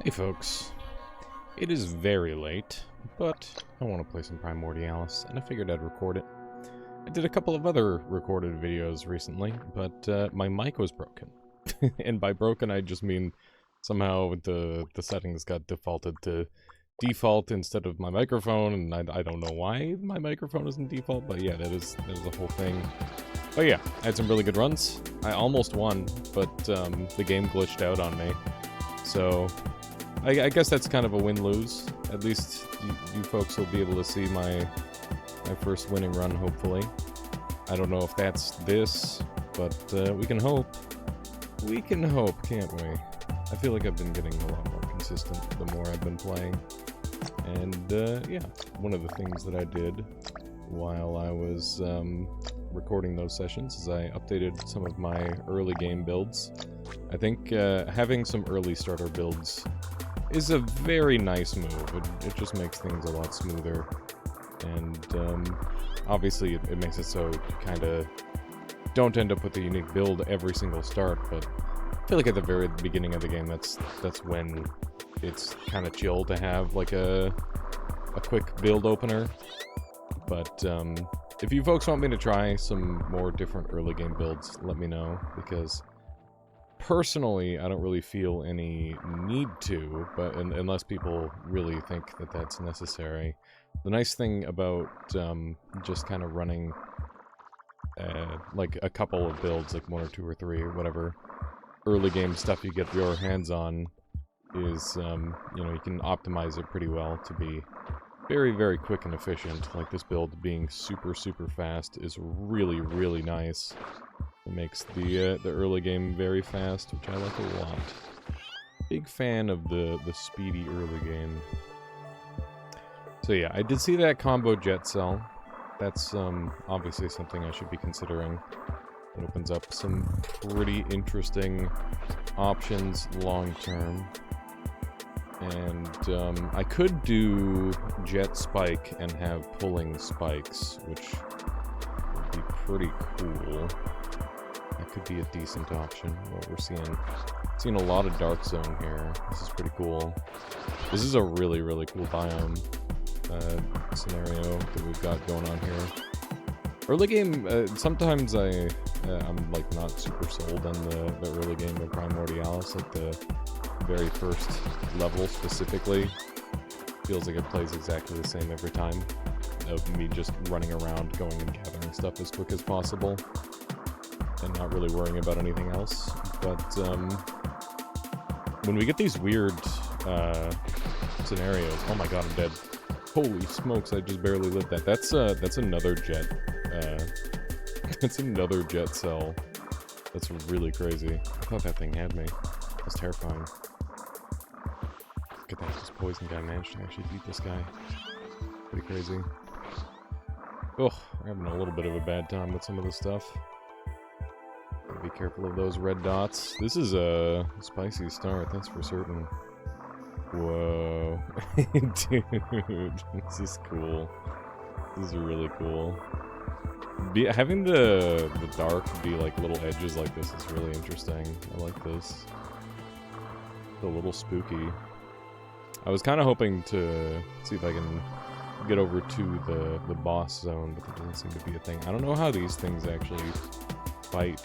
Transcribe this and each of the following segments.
Hey folks, it is very late, but I want to play some Primordialis, and I figured I'd record it. I did a couple of other recorded videos recently, but my mic was broken. And by broken, I just mean somehow the settings got defaulted to default instead of my microphone, and I don't know why my microphone isn't default, but yeah, that is the whole thing. But yeah, I had some really good runs. I almost won, but the game glitched out on me. So I guess that's kind of a win-lose. At least you folks will be able to see my first winning run, hopefully. I don't know if that's this, but we can hope. We can hope, can't we? I feel like I've been getting a lot more consistent the more I've been playing. And yeah, one of the things that I did while I was recording those sessions is I updated some of my early game builds. I think having some early starter builds is a very nice move. It just makes things a lot smoother. And obviously it makes it so you kind of don't end up with a unique build every single start, but I feel like at the very beginning of the game that's when it's kind of chill to have like a quick build opener. But if you folks want me to try some more different early game builds, let me know, because personally, I don't really feel any need to, but unless people really think that that's necessary. The nice thing about just kind of running like a couple of builds, like 1 or 2 or 3 or whatever, early game stuff you get your hands on is, you know, you can optimize it pretty well to be very, very quick and efficient. Like this build being super, super fast is really, really nice. It makes the early game very fast, which I like a lot. Big fan of the speedy early game. So yeah, I did see that combo jet cell. That's obviously something I should be considering. It opens up some pretty interesting options long term. And I could do jet spike and have pulling spikes, which would be pretty cool. That could be a decent option. What we're seeing a lot of dark zone here. This is pretty cool. This is a really, really cool biome scenario that we've got going on here. Early game, sometimes I'm like not super sold on the early game of Primordialis, like the very first level specifically. Feels like it plays exactly the same every time, of me just running around, going and gathering stuff as quick as possible, and not really worrying about anything else. But when we get these weird scenarios, oh my god, I'm dead. Holy smokes, I just barely lived that. That's another jet. That's another jet cell. That's really crazy. I thought that thing had me. That's terrifying. Look at that, this poison guy managed to actually beat this guy. Pretty crazy. Ugh, we're having a little bit of a bad time with some of this stuff. Gotta be careful of those red dots. This is a spicy start, that's for certain. Whoa. Dude, this is cool. This is really cool. Having the dark be like little edges like this is really interesting. I like this. It's a little spooky. I was kind of hoping to see if I can get over to the boss zone, but that doesn't seem to be a thing. I don't know how these things actually fight.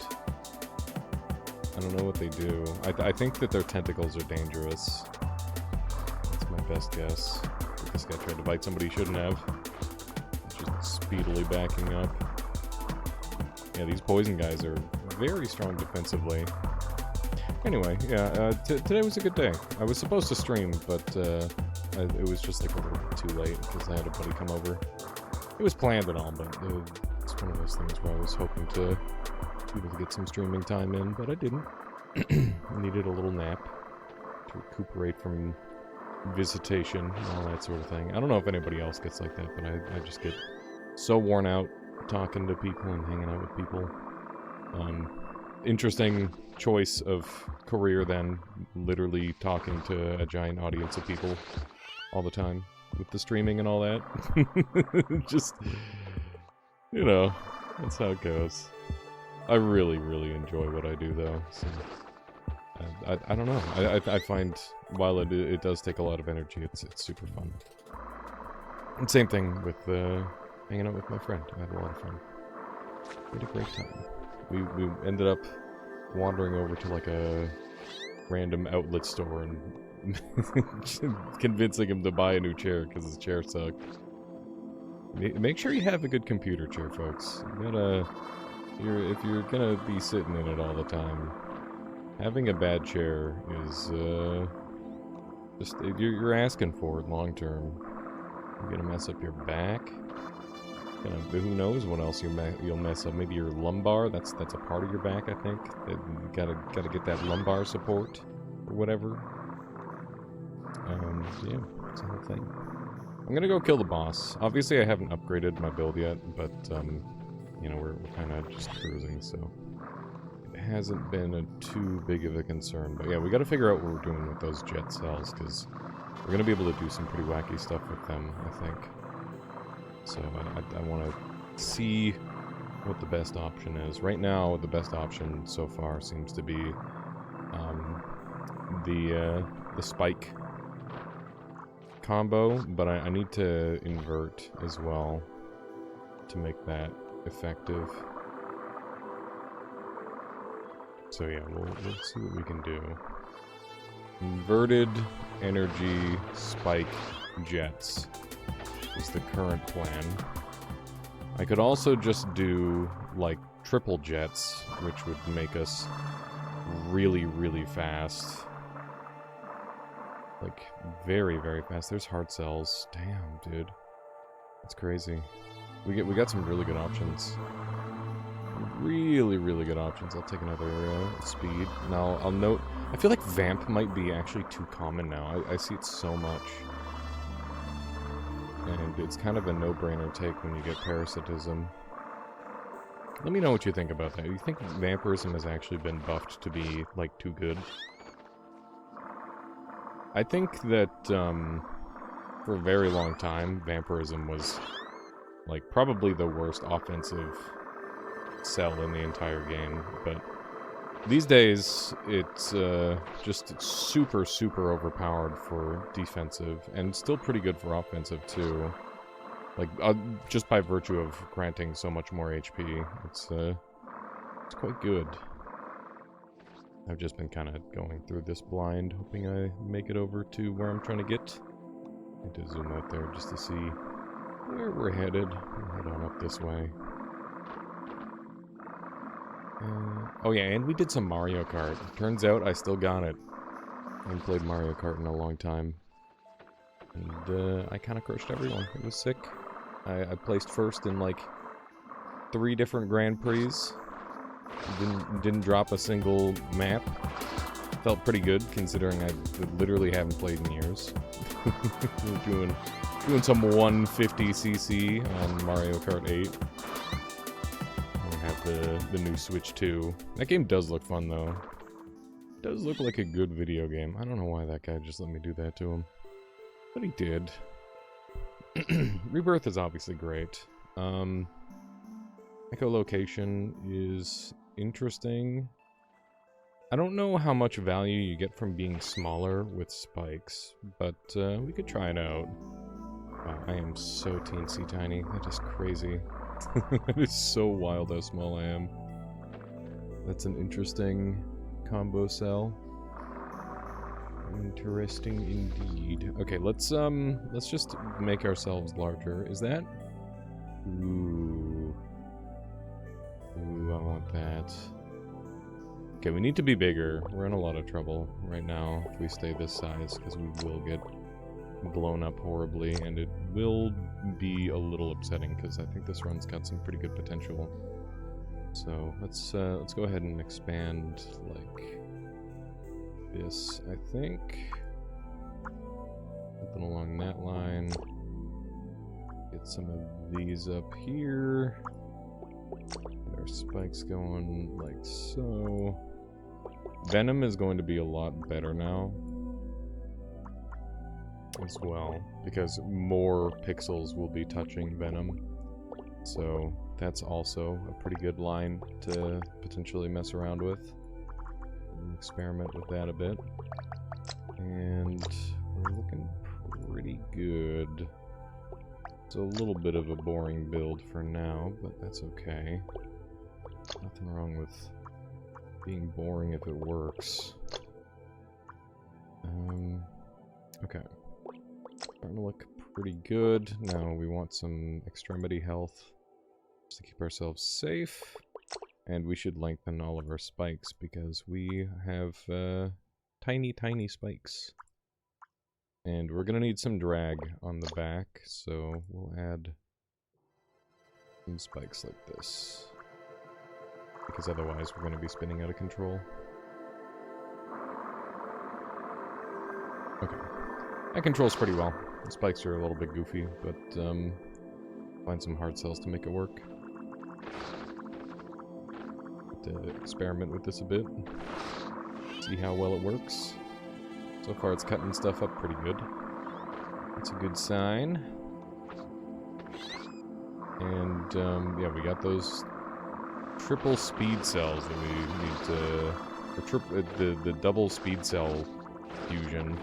I don't know what they do. I think that their tentacles are dangerous. That's my best guess. If this guy tried to bite somebody he shouldn't have. Just speedily backing up. Yeah, these poison guys are very strong defensively. Anyway, yeah, today was a good day. I was supposed to stream, but it was just like a little bit too late because I had a buddy come over. It was planned and all, but it's one of those things where I was hoping to be able to get some streaming time in, but I didn't. I needed a little nap to recuperate from visitation and all that sort of thing. I don't know if anybody else gets like that, but I just get so worn out talking to people and hanging out with people. Interesting choice of career then, literally talking to a giant audience of people all the time with the streaming and all that. Just, you know, that's how it goes. I really, really enjoy what I do though, so I don't know. I find while it does take a lot of energy, it's super fun. And same thing with hanging out with my friend. I had a lot of fun. We had a great time. We ended up wandering over to like a random outlet store and convincing him to buy a new chair because his chair sucked. Make sure you have a good computer chair, folks. You gotta, if you're gonna be sitting in it all the time, having a bad chair is just you're asking for it long term. You're gonna mess up your back. Who knows what else you'll mess up? Maybe your lumbar. That's a part of your back, I think. That you gotta get that lumbar support or whatever. Yeah, it's a whole thing. I'm gonna go kill the boss. Obviously, I haven't upgraded my build yet, but you know, we're kind of just cruising, so it hasn't been too big of a concern. But yeah, we got to figure out what we're doing with those jet cells because we're gonna be able to do some pretty wacky stuff with them, I think. So I want to see what the best option is. Right now, the best option so far seems to be the spike combo, but I need to invert as well to make that effective. So yeah, we'll see what we can do. Inverted energy spike jets is the current plan. I could also just do like triple jets, which would make us really, really fast. Like, very, very fast. There's hard cells. Damn, dude. That's crazy. We got some really good options. Really, really good options. I'll take another speed. Now, I'll note... I feel like Vamp might be actually too common now. I see it so much. And it's kind of a no-brainer take when you get Parasitism. Let me know what you think about that. You think Vampirism has actually been buffed to be, like, too good? I think that, for a very long time, Vampirism was, like, probably the worst offensive cell in the entire game, but these days, it's, just super, super overpowered for defensive, and still pretty good for offensive, too. Like, just by virtue of granting so much more HP, it's quite good. I've just been kind of going through this blind, hoping I make it over to where I'm trying to get. I need to zoom out there just to see where we're headed. We'll head on up this way. Oh yeah, and we did some Mario Kart. Turns out I still got it. I haven't played Mario Kart in a long time. And I kind of crushed everyone. It was sick. I placed first in like 3 different Grand Prix. Didn't drop a single map. Felt pretty good considering I literally haven't played in years. We're doing some 150cc on Mario Kart 8. I have the new Switch 2. That game does look fun though. It does look like a good video game. I don't know why that guy just let me do that to him. But he did. Rebirth is obviously great. Echolocation is interesting. I don't know how much value you get from being smaller with spikes, but we could try it out. Wow, I am so teensy tiny. That is crazy. It is so wild how small I am. That's an interesting combo cell. Interesting indeed. Okay, let's just make ourselves larger. Is that? Ooh. Ooh, I want that. Okay, we need to be bigger. We're in a lot of trouble right now if we stay this size, because we will get blown up horribly, and it will be a little upsetting, because I think this run's got some pretty good potential. So, let's go ahead and expand, like, this, I think. Something along that line. Get some of these up here. Get our spikes going like so. Venom is going to be a lot better now as well, because more pixels will be touching Venom. So that's also a pretty good line to potentially mess around with. experiment with that a bit. And we're looking pretty good. It's a little bit of a boring build for now, but that's okay. Nothing wrong with being boring if it works. Okay. Starting to look pretty good. Now we want some extremity health just to keep ourselves safe. And we should lengthen all of our spikes because we have tiny, tiny spikes. And we're gonna need some drag on the back, so we'll add some spikes like this. Because otherwise we're gonna be spinning out of control. Okay. That controls pretty well. The spikes are a little bit goofy, but find some hard cells to make it work. To experiment with this a bit. See how well it works. So far it's cutting stuff up pretty good. That's a good sign. And yeah, we got those triple speed cells that we need to... the double speed cell fusion.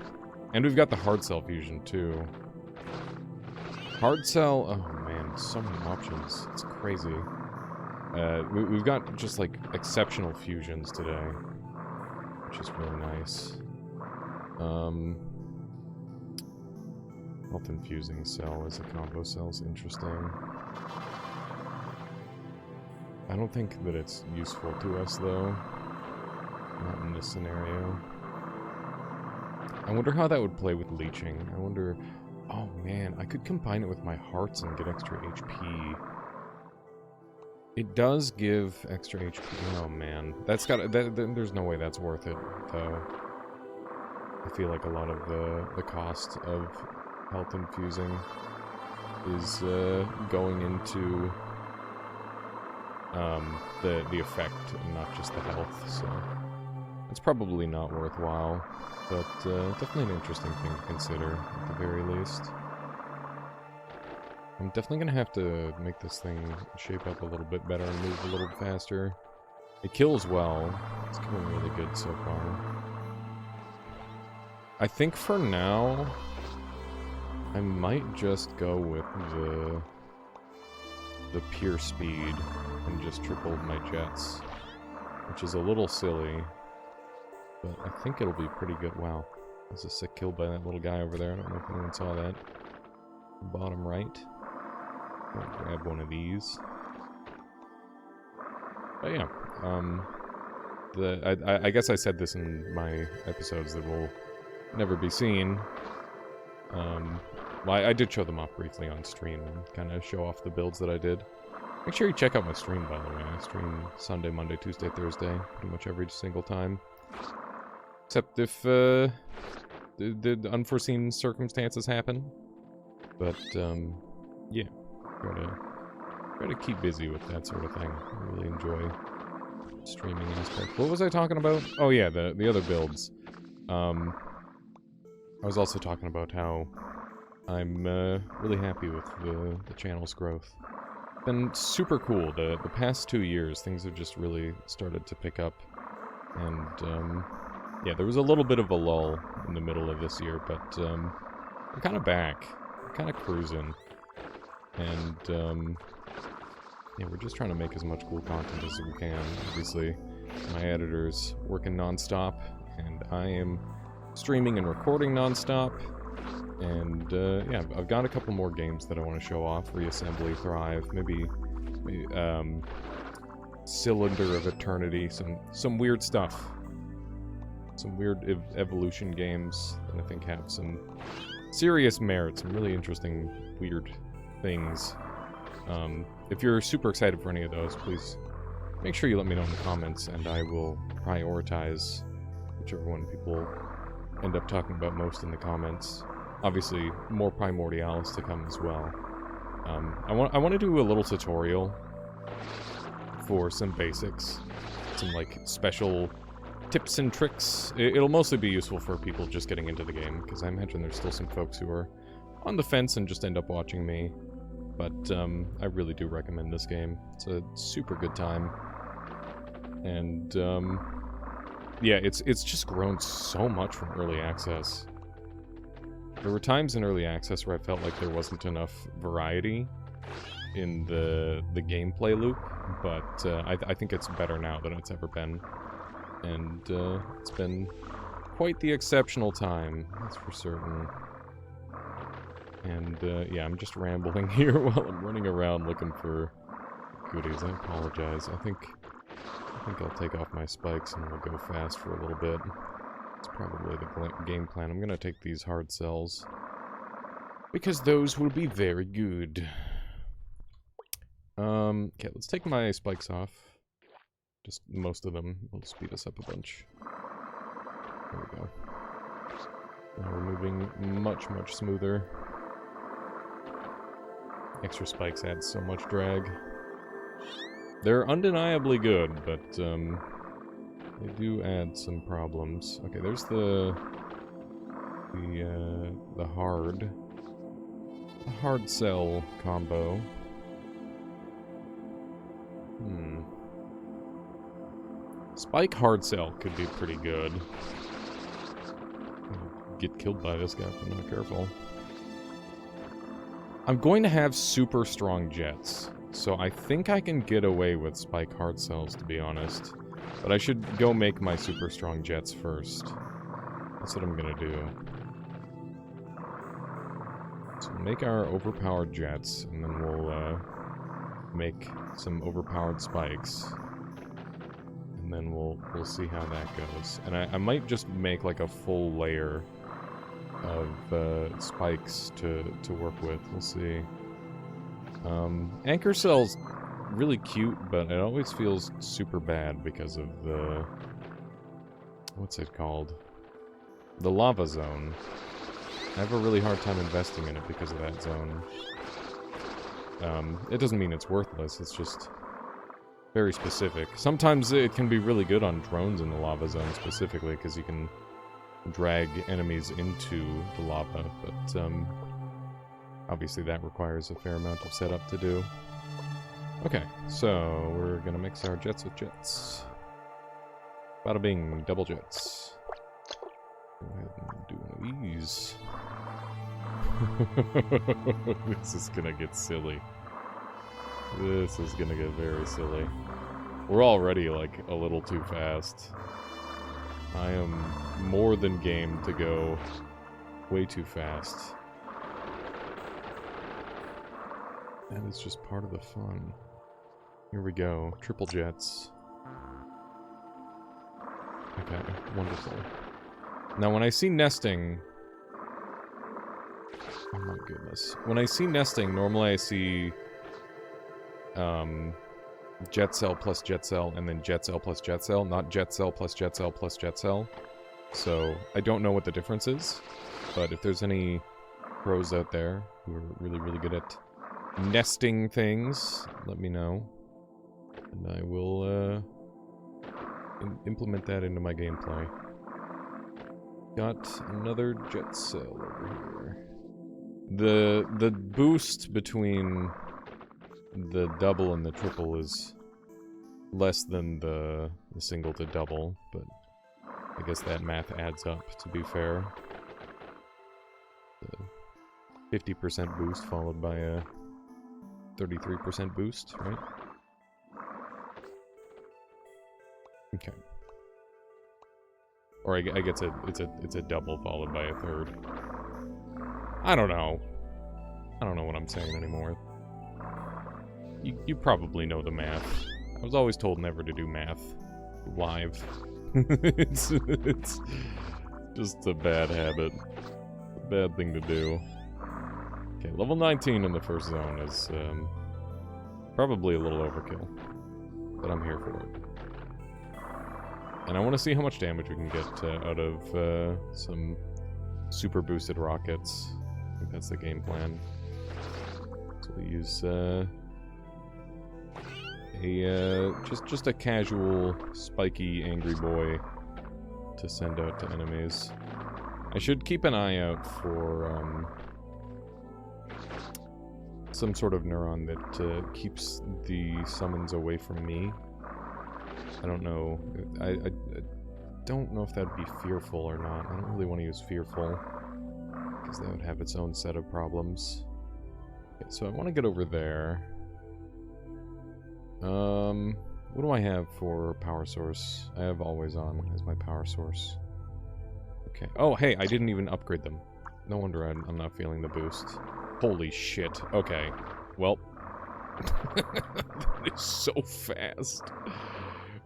And we've got the hard cell fusion too. Hard cell... oh man, so many options. It's crazy. We've got just like exceptional fusions today. Which is really nice. Health infusing cell as a combo cell is interesting. I don't think that it's useful to us though. Not in this scenario. I wonder how that would play with leeching. I wonder... oh man, I could combine it with my hearts and get extra HP. It does give extra HP. Oh man, that's got... there's no way that's worth it, though. I feel like a lot of the cost of health infusing is going into the effect and not just the health, so it's probably not worthwhile, but definitely an interesting thing to consider at the very least. I'm definitely gonna have to make this thing shape up a little bit better and move a little faster. It kills well. It's killing really good so far. I think for now, I might just go with the pure speed and just triple my jets, which is a little silly, but I think it'll be pretty good. Wow, that's a sick kill by that little guy over there. I don't know if anyone saw that. Bottom right. I'll grab one of these. But yeah, I guess I said this in my episodes that will never be seen. Well, I did show them off briefly on stream and kind of show off the builds that I did. Make sure you check out my stream, by the way. I stream Sunday, Monday, Tuesday, Thursday, pretty much every single time. Except if the unforeseen circumstances happen. But yeah, try to keep busy with that sort of thing. I really enjoy streaming aspect. What was I talking about? Oh yeah, the other builds. I was also talking about how I'm really happy with the channel's growth. Been super cool. The past 2 years, things have just really started to pick up. And yeah, there was a little bit of a lull in the middle of this year, but we're kind of back. We're kind of cruising. And yeah, we're just trying to make as much cool content as we can. Obviously, my editor's working non-stop, and I am streaming and recording non-stop. And yeah, I've got a couple more games that I want to show off. Reassembly, Thrive, maybe Cylinder of Eternity, some weird stuff. Some weird evolution games that I think have some serious merit, some really interesting, weird things. If you're super excited for any of those, please make sure you let me know in the comments, and I will prioritize whichever one people end up talking about most in the comments. Obviously, more Primordialis to come as well. I want to do a little tutorial for some basics, some like special tips and tricks. It'll mostly be useful for people just getting into the game, because I imagine there's still some folks who are on the fence and just end up watching me. But I really do recommend this game. It's a super good time. And Yeah, it's just grown so much from early access. There were times in early access where I felt like there wasn't enough variety in the gameplay loop, but I think it's better now than it's ever been. And it's been quite the exceptional time, that's for certain. And yeah, I'm just rambling here while I'm running around looking for goodies. I apologize. I think I'll take off my spikes and we'll go fast for a little bit. It's probably the game plan. I'm gonna take these hard cells because those will be very good. Okay, let's take my spikes off. Just most of them. Will speed us up a bunch. There we go. Now we're moving much, much smoother. Extra spikes add so much drag. They're undeniably good, but they do add some problems. Okay, there's the hard cell combo. Spike hard cell could be pretty good. I'll get killed by this guy if I'm not careful. I'm going to have super strong jets, so I think I can get away with spike hard cells, to be honest. But I should go make my super strong jets first. That's what I'm gonna do. So we'll make our overpowered jets, and then we'll make some overpowered spikes. And then we'll see how that goes. And I might just make like a full layer of spikes to work with. We'll see. Anchor cell's really cute, but it always feels super bad because of the... what's it called? The lava zone. I have a really hard time investing in it because of that zone. It doesn't mean it's worthless, it's just very specific. Sometimes it can be really good on drones in the lava zone specifically, because you can drag enemies into the lava, but obviously that requires a fair amount of setup to do. Okay, so we're gonna mix our jets with jets. Bada bing, double jets. Go ahead and do one of these. This is gonna get silly. This is gonna get very silly. We're already, like, a little too fast. I am more than game to go way too fast. That is just part of the fun. Here we go. Triple jets. Okay, wonderful. Now when I see nesting... oh my goodness. When I see nesting, normally I see... jet cell plus jet cell, and then jet cell plus jet cell, not jet cell plus jet cell plus jet cell. So, I don't know what the difference is, but if there's any pros out there who are really, really good at nesting things, let me know. And I will, implement that into my gameplay. Got another jet cell over here. The boost between the double and the triple is less than the single to double, but I guess that math adds up, to be fair. The 50% boost followed by a 33% boost, right? Okay. Or I guess it's a double followed by a third. I don't know. I don't know what I'm saying anymore. You probably know the math. I was always told never to do math live. it's just a bad habit. A bad thing to do. Okay, level 19 in the first zone is probably a little overkill. But I'm here for it. And I want to see how much damage we can get out of some super boosted rockets. I think that's the game plan. So we'll use just a casual, spiky, angry boy to send out to enemies. I should keep an eye out for some sort of neuron that keeps the summons away from me. I don't know. don't know if that would be fearful or not. I don't really want to use fearful, because that would have its own set of problems. Okay, so I want to get over there. What do I have for power source? I have always on as my power source. Okay. Oh, hey, I didn't even upgrade them. No wonder I'm not feeling the boost. Holy shit. Okay. Well. That is so fast.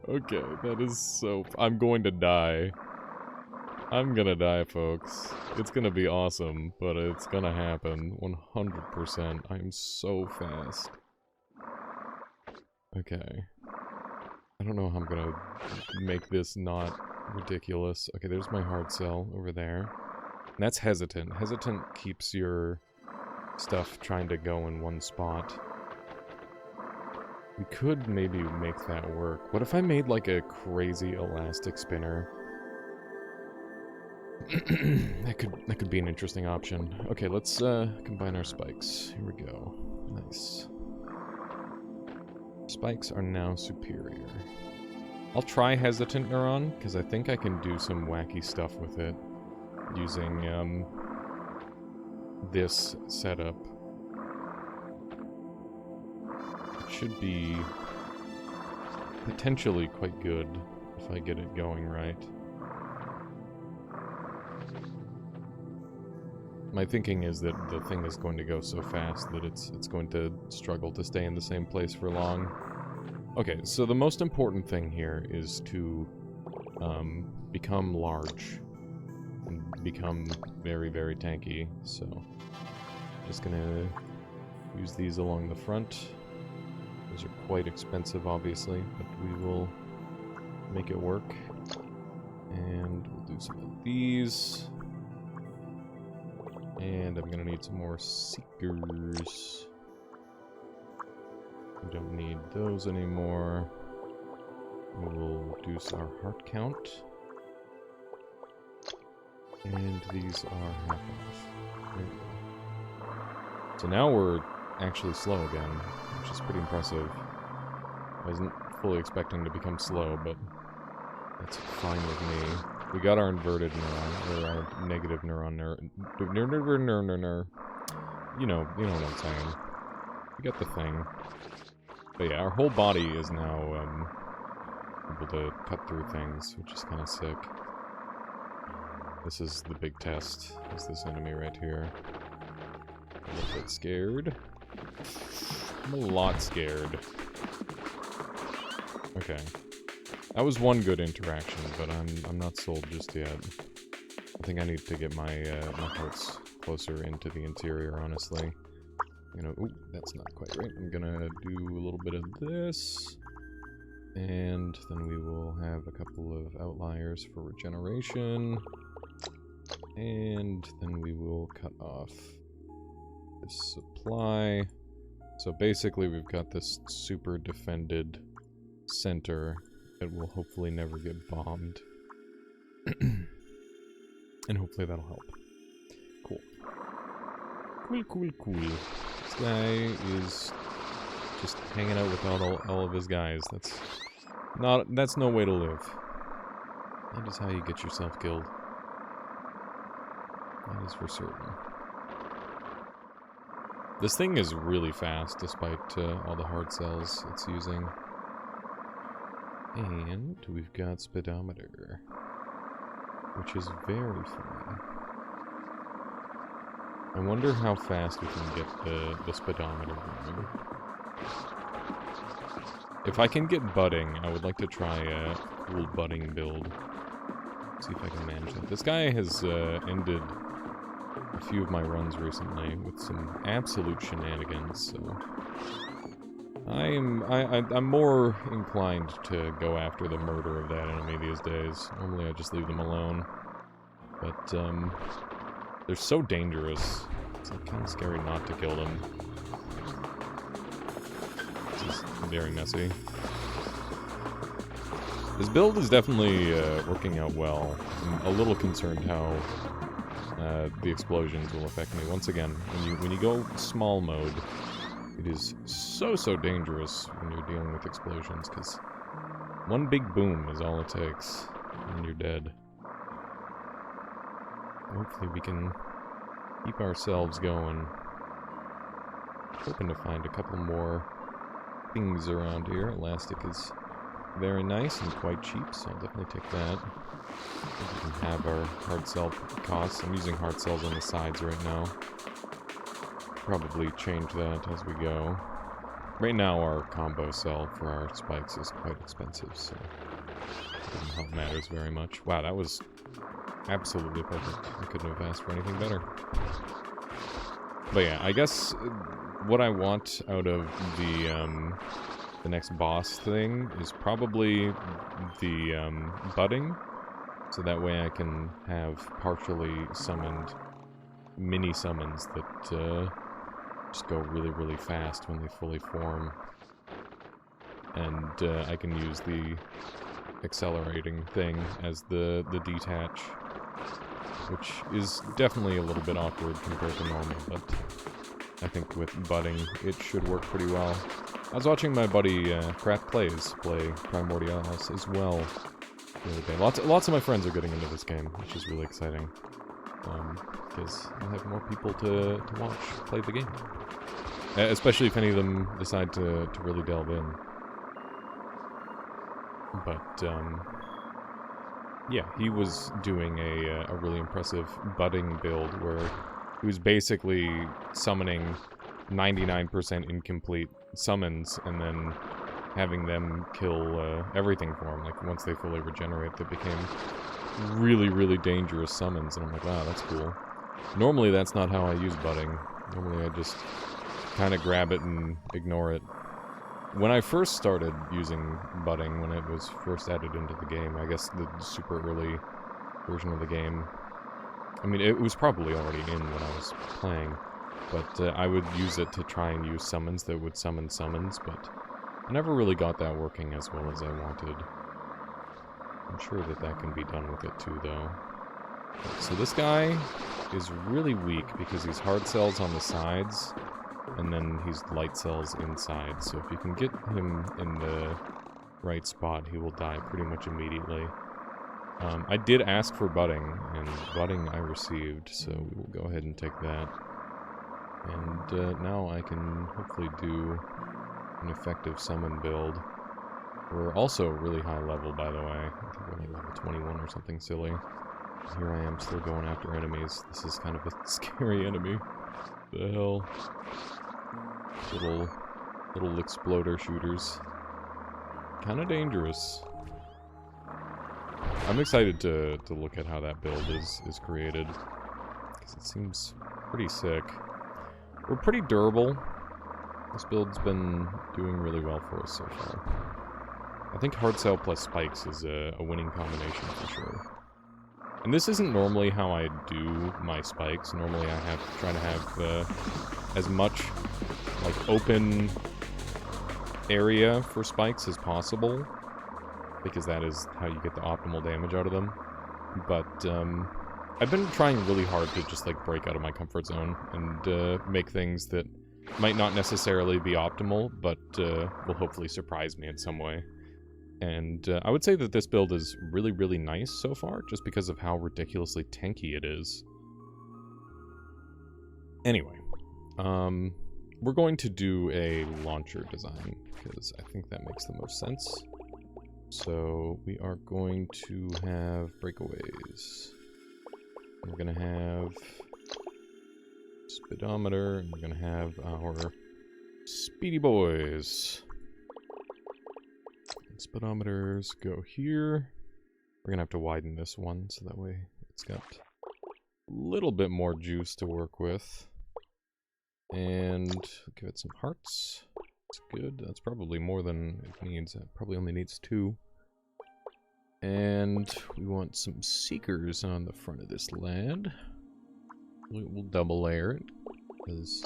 Okay, that is so... I'm going to die. I'm gonna die, folks. It's gonna be awesome, but it's gonna happen. 100%. I'm so fast. Okay. I don't know how I'm gonna make this not ridiculous. Okay, there's my hard cell over there. And that's hesitant. Hesitant keeps your stuff trying to go in one spot. We could maybe make that work. What if I made like a crazy elastic spinner? that could be an interesting option. Okay, let's combine our spikes. Here we go. Nice. Spikes are now superior. I'll try Hesitant Neuron, because I think I can do some wacky stuff with it using this setup. It should be potentially quite good if I get it going right. My thinking is that the thing is going to go so fast that it's going to struggle to stay in the same place for long. Okay, so the most important thing here is to become large and become very, very tanky. So, just gonna use these along the front. Those are quite expensive, obviously, but we will make it work. And we'll do some of these. And I'm gonna need some more seekers. We don't need those anymore. We will reduce our heart count. And these are half off. There we go. So now we're actually slow again, which is pretty impressive. I wasn't fully expecting to become slow, but that's fine with me. We got our inverted neuron, or our negative neuron, You know what I'm saying. We got the thing. But yeah, our whole body is now able to cut through things, which is kind of sick. This is the big test, is this enemy right here. I'm a little bit scared. I'm a lot scared. Okay. That was one good interaction, but I'm not sold just yet. I think I need to get my my hearts closer into the interior, honestly. You know, ooh, that's not quite right. I'm gonna do a little bit of this, and then we will have a couple of outliers for regeneration, and then we will cut off this supply. So basically, we've got this super defended center that will hopefully never get bombed. And hopefully that'll help. Cool. Cool. This guy is just hanging out with all of his guys. That's no way to live. That is how you get yourself killed. That is for certain. This thing is really fast, despite all the hard cells it's using. And we've got speedometer, which is very fun. I wonder how fast we can get the speedometer going. If I can get budding, I would like to try a cool budding build. See if I can manage that. This guy has ended a few of my runs recently with some absolute shenanigans, so I'm more inclined to go after the murder of that enemy these days. Normally I just leave them alone, but they're so dangerous. It's like kind of scary not to kill them. This is very messy. This build is definitely working out well. I'm a little concerned how the explosions will affect me. Once again, when you go small mode, it is so dangerous when you're dealing with explosions, because one big boom is all it takes. and you're dead. Hopefully we can keep ourselves going. Hoping to find a couple more things around here. Elastic is very nice and quite cheap, so I'll definitely take that. We can have our hard cell costs. I'm using hard cells on the sides right now. Probably change that as we go. Right now our combo cell for our spikes is quite expensive, so it doesn't help matters very much. Wow, that was absolutely perfect. I couldn't have asked for anything better. But yeah, I guess what I want out of the next boss thing is probably the budding, so that way I can have partially summoned mini summons that just go really, really fast when they fully form. And I can use the accelerating thing as the detach, which is definitely a little bit awkward compared to normal, but I think with budding it should work pretty well. I was watching my buddy Craft Plays play Primordialis as well the other day. Lots of my friends are getting into this game, which is really exciting. Because I'll have more people to watch play the game. Especially if any of them decide to really delve in. But, yeah, he was doing a really impressive budding build where he was basically summoning 99% incomplete summons and then having them kill everything for him. Like, once they fully regenerate, they became really, really dangerous summons, and I'm like, wow, that's cool. Normally, that's not how I use budding. Normally, I just kind of grab it and ignore it. When I first started using budding, when it was first added into the game, I guess the super early version of the game, I mean, it was probably already in when I was playing, but I would use it to try and use summons that would summon summons, but I never really got that working as well as I wanted. I'm sure that that can be done with it too, though. So this guy is really weak because he's hard cells on the sides, and then he's light cells inside. So if you can get him in the right spot, he will die pretty much immediately. I did ask for budding, and budding I received, so we will go ahead and take that. And now I can hopefully do an effective summon build. We're also really high level, by the way. I think we're like level 21 or something silly. Here I am still going after enemies. This is kind of a scary enemy. The hell? Little exploder shooters. Kind of dangerous. I'm excited to look at how that build is created, because it seems pretty sick. We're pretty durable. This build's been doing really well for us so far. I think hard cell plus spikes is a winning combination for sure. And this isn't normally how I do my spikes. Normally I try to have as much like open area for spikes as possible, because that is how you get the optimal damage out of them. But I've been trying really hard to just like break out of my comfort zone and make things that might not necessarily be optimal, but will hopefully surprise me in some way. And I would say that this build is really, really nice so far, just because of how ridiculously tanky it is. Anyway, we're going to do a launcher design, because I think that makes the most sense. So we are going to have breakaways. We're going to have speedometer, and we're going to have our speedy boys. Speedometers go here. We're gonna have to widen this one so that way it's got a little bit more juice to work with. And give it some hearts. That's good. That's probably more than it needs. It probably only needs 2. And we want some seekers on the front of this lad. We'll double layer it, because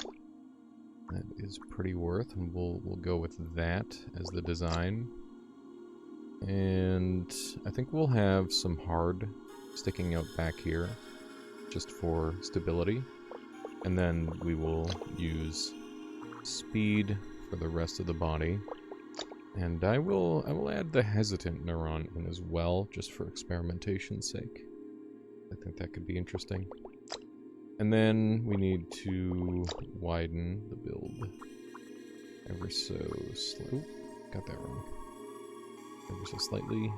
that is pretty worth, and we'll go with that as the design. And I think we'll have some hard sticking out back here, just for stability. And then we will use speed for the rest of the body. And I will add the hesitant neuron in as well, just for experimentation's sake. I think that could be interesting. And then we need to widen the build ever so slightly. Got that wrong. Ever so slightly.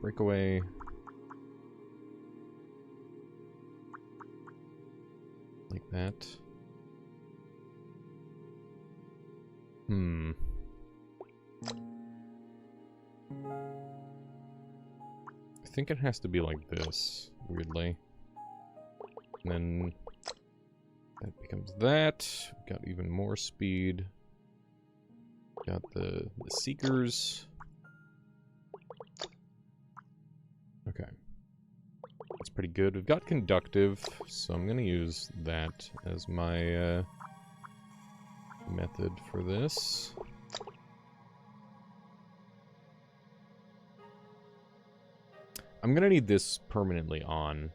Breakaway. Like that. I think it has to be like this, weirdly. And then that becomes that. We've got even more speed. Got the seekers. Okay. That's pretty good. We've got conductive, so I'm going to use that as my method for this. I'm going to need this permanently on,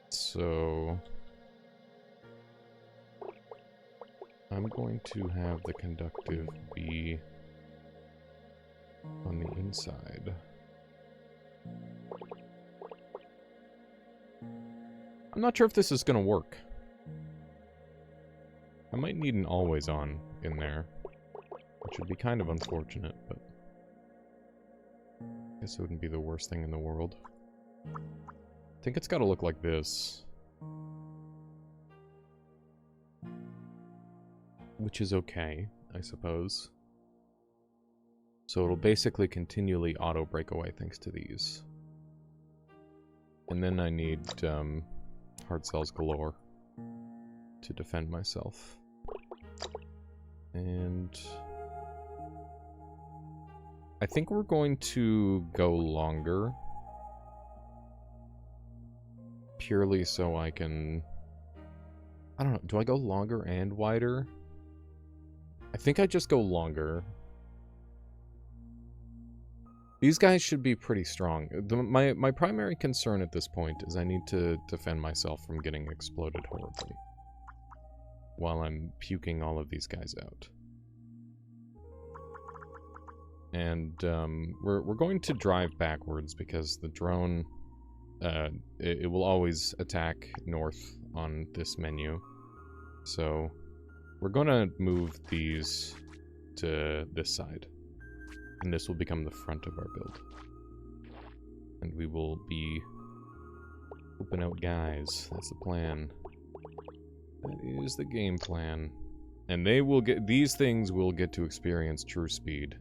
so I'm going to have the conductive be on the inside. I'm not sure if this is going to work. I might need an always on in there, which would be kind of unfortunate, but I guess it wouldn't be the worst thing in the world. I think it's got to look like this. Which is okay, I suppose. So it'll basically continually auto break away thanks to these. And then I need hard cells galore to defend myself. And I think we're going to go longer. Purely so I can... I don't know, do I go longer and wider? I think I just go longer. These guys should be pretty strong. My primary concern at this point is I need to defend myself from getting exploded horribly while I'm puking all of these guys out. And we're going to drive backwards because the drone, it will always attack north on this menu. So we're going to move these to this side. And this will become the front of our build. And we will be open out guys. That's the plan. That is the game plan. And they will get, these things will get to experience true speed.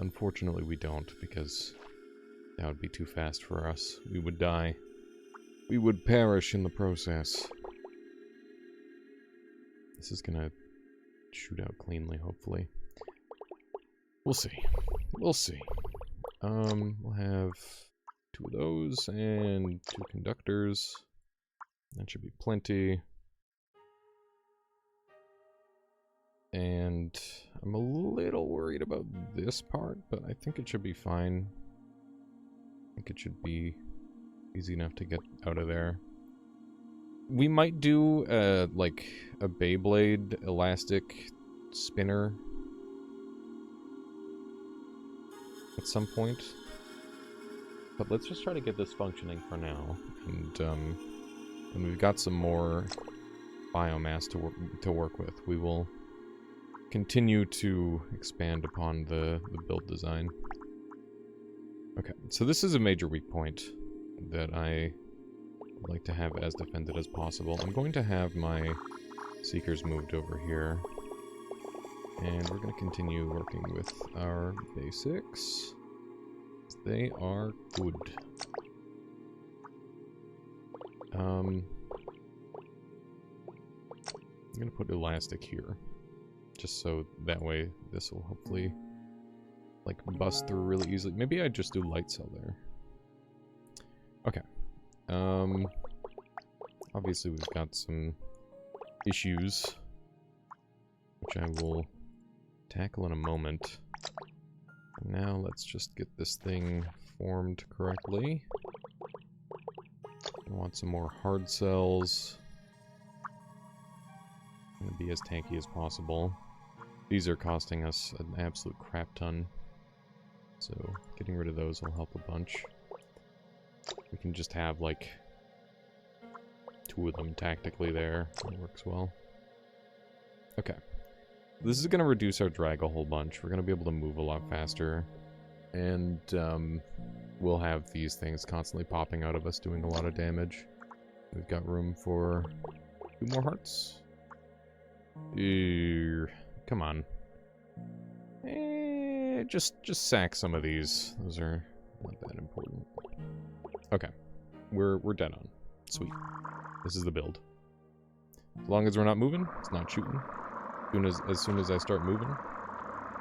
Unfortunately we don't, because that would be too fast for us. We would die. We would perish in the process. This is gonna shoot out cleanly, hopefully. We'll see. We'll see. We'll have 2 of those and 2 conductors. That should be plenty. And I'm a little worried about this part, but I think it should be fine. I think it should be easy enough to get out of there. We might do like a Beyblade elastic spinner at some point, but let's just try to get this functioning for now, and when we've got some more biomass to work with, we will continue to expand upon the build design. Okay, so this is a major weak point that I would like to have as defended as possible. I'm going to have my seekers moved over here. And we're going to continue working with our basics. They are good. I'm going to put elastic here. Just so that way this will hopefully like bust through really easily. Maybe I just do light cell there. Okay. Obviously we've got some issues, which I will tackle in a moment. Now let's just get this thing formed correctly. I want some more hard cells. I'm gonna be as tanky as possible. These are costing us an absolute crap ton. So, getting rid of those will help a bunch. We can just have, like, 2 of them tactically there. That works well. Okay. This is going to reduce our drag a whole bunch. We're going to be able to move a lot faster. And, we'll have these things constantly popping out of us doing a lot of damage. We've got room for 2 more hearts. Come on. Just sack some of these. Those are not that important. Okay. We're dead on. Sweet. This is the build. As long as we're not moving, it's not shooting. As soon as I start moving,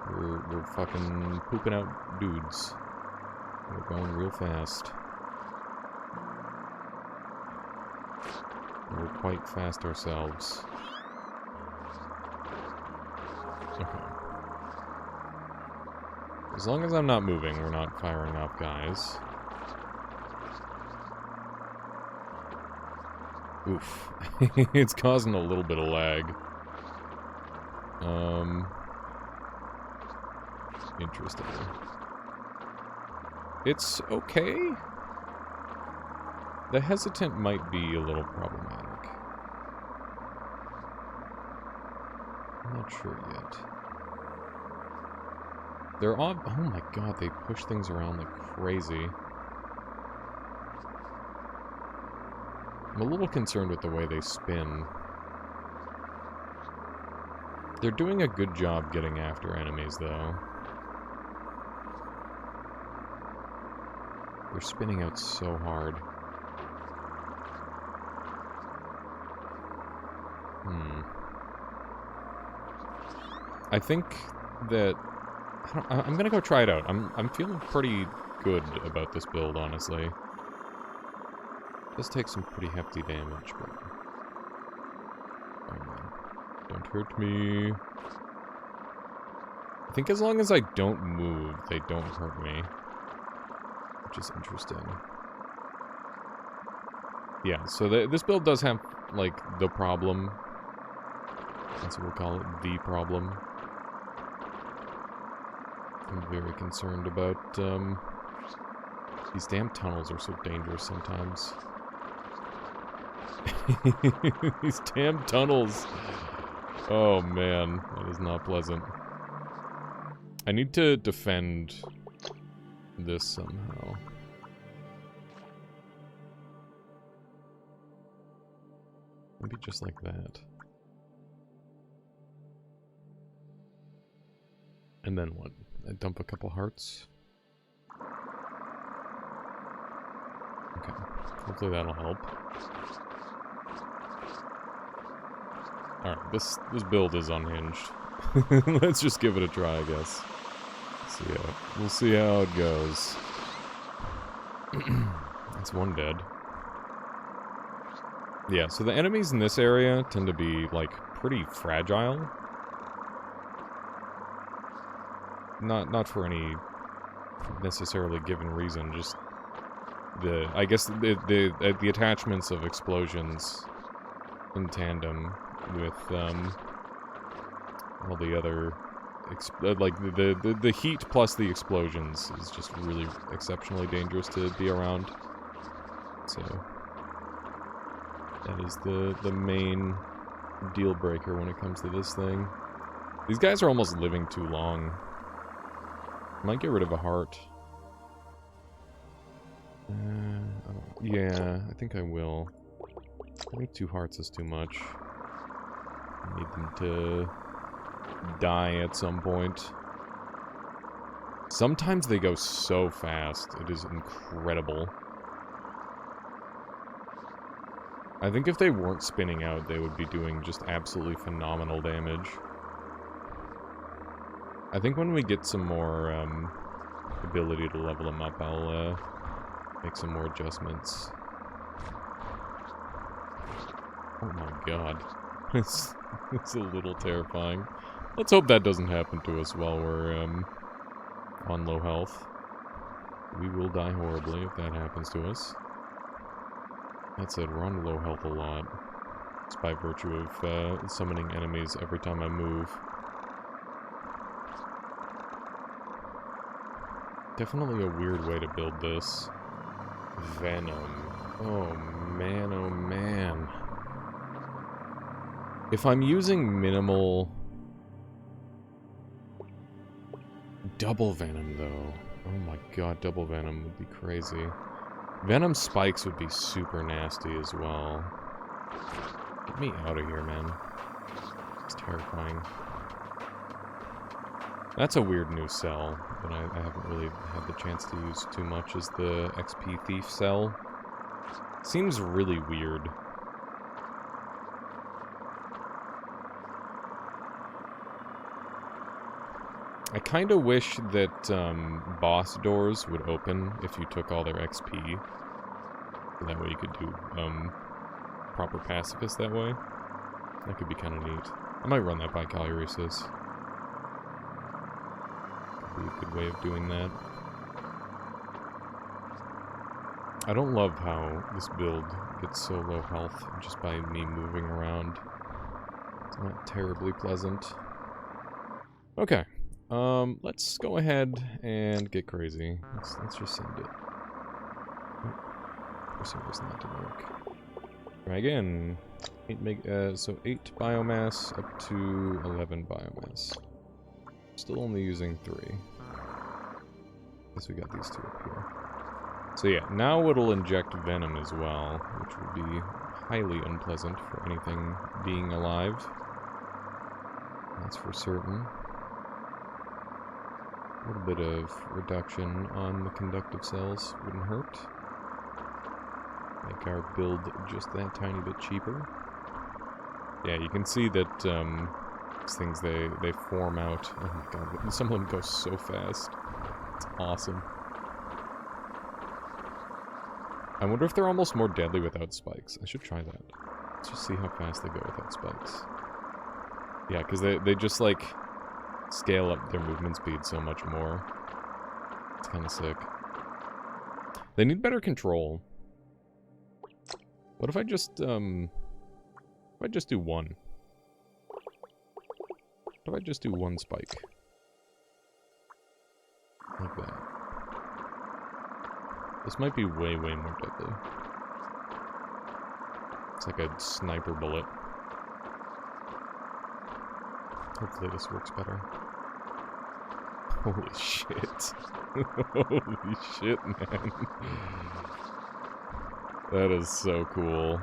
we're fucking pooping out dudes. We're going real fast. We're quite fast ourselves. Okay. As long as I'm not moving, we're not firing off guys. Oof. It's causing a little bit of lag. Interesting. It's okay. The hesitant might be a little problematic. I'm not sure yet. They're all... Oh my god, they push things around like crazy. I'm a little concerned with the way they spin. They're doing a good job getting after enemies, though. They're spinning out so hard. I think that... I'm gonna go try it out. I'm feeling pretty good about this build, honestly. It does take some pretty hefty damage, but... Oh man. Don't hurt me. I think as long as I don't move, they don't hurt me. Which is interesting. Yeah, so this build does have, like, the problem. That's what we'll call it, the problem. I'm very concerned about, these damn tunnels are so dangerous sometimes. These damn tunnels! Oh man, that is not pleasant. I need to defend this somehow. Maybe just like that. And then what? I dump a couple hearts? Okay. Hopefully that'll help. Alright, this build is unhinged. Let's just give it a try, I guess. We'll see how it goes. That's one dead. Yeah, so the enemies in this area tend to be, like, pretty fragile. Not for any necessarily given reason, just I guess the attachments of explosions in tandem with all the other like the heat plus the explosions is just really exceptionally dangerous to be around. So that is the main deal breaker when it comes to this thing. These guys are almost living too long. Might get rid of a heart. Yeah, I think I will. I think 2 hearts is too much. I need them to die at some point. Sometimes they go so fast. It is incredible. I think if they weren't spinning out, they would be doing just absolutely phenomenal damage. I think when we get some more ability to level them up, I'll make some more adjustments. Oh my god. It's a little terrifying. Let's hope that doesn't happen to us while we're on low health. We will die horribly if that happens to us. That said, we're on low health a lot. Just by virtue of summoning enemies every time I move. Definitely a weird way to build this. Venom. Oh man, oh man. If I'm using minimal... Double Venom, though. Oh my god, double Venom would be crazy. Venom spikes would be super nasty as well. Get me out of here, man. It's terrifying. That's a weird new cell that I haven't really had the chance to use too much, is the XP Thief cell. Seems really weird. I kind of wish that boss doors would open if you took all their XP. So that way you could do proper pacifist that way. That could be kind of neat. I might run that by Calyresis. Could be a good way of doing that. I don't love how this build gets so low health just by me moving around. It's not terribly pleasant. Okay. Let's go ahead and get crazy. Let's just send it. For some reason that didn't work. Try again. 8 biomass up to 11 biomass. Still only using 3. Guess we got these 2 up here. So yeah, now it'll inject venom as well, which would be highly unpleasant for anything being alive. That's for certain. A little bit of reduction on the conductive cells wouldn't hurt. Make our build just that tiny bit cheaper. Yeah, you can see that these things, they form out. Oh my god, some of them go so fast. It's awesome. I wonder if they're almost more deadly without spikes. I should try that. Let's just see how fast they go without spikes. Yeah, because they just, like, scale up their movement speed so much more. It's kind of sick. They need better control. What if I just do one? What if I just do one spike? Like that. This might be way, way more deadly. It's like a sniper bullet. Hopefully this works better. Holy shit. Holy shit, man. That is so cool.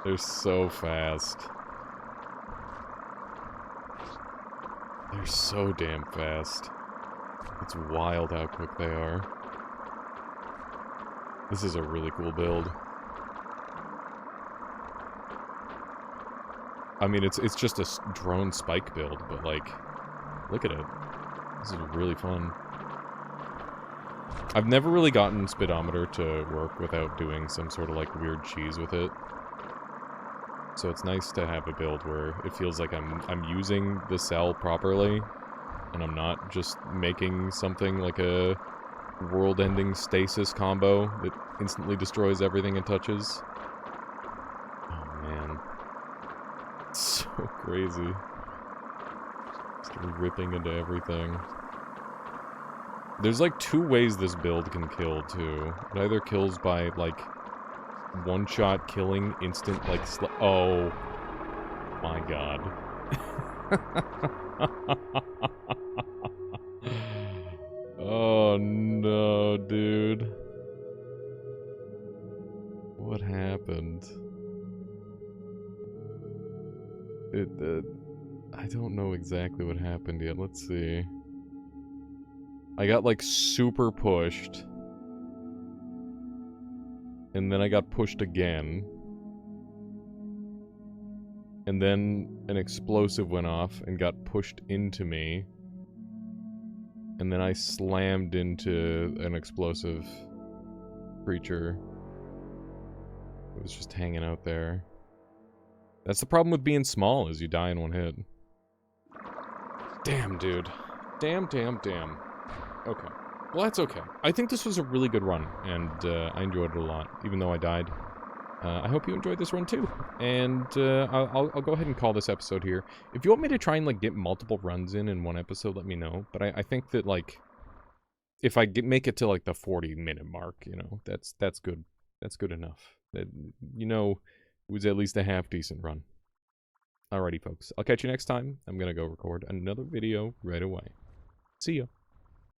They're so fast. They're so damn fast. It's wild how quick they are. This is a really cool build. I mean, it's just a drone spike build, but like, look at it. This is really fun. I've never really gotten speedometer to work without doing some sort of like weird cheese with it. So it's nice to have a build where it feels like I'm using the cell properly, and I'm not just making something like a world-ending stasis combo that instantly destroys everything it touches. Oh man. It's so crazy. Just ripping into everything. There's like 2 ways this build can kill, too. It either kills by, like, one-shot killing, instant, like, oh my god. Oh no, dude. What happened? I don't know exactly what happened yet. Let's see. I got, like, super pushed. And then I got pushed again. And then an explosive went off and got pushed into me. And then I slammed into an explosive creature. It was just hanging out there. That's the problem with being small, is you die in one hit. Damn, dude. Damn, damn, damn. Okay. Well, that's okay. I think this was a really good run, and I enjoyed it a lot, even though I died. I hope you enjoyed this run too. And I'll go ahead and call this episode here. If you want me to try and like get multiple runs in one episode, let me know. But I think that like if I make it to like the 40-minute mark, you know, that's good. That's good enough. That, you know, it was at least a half decent run. Alrighty, folks. I'll catch you next time. I'm gonna go record another video right away. See ya.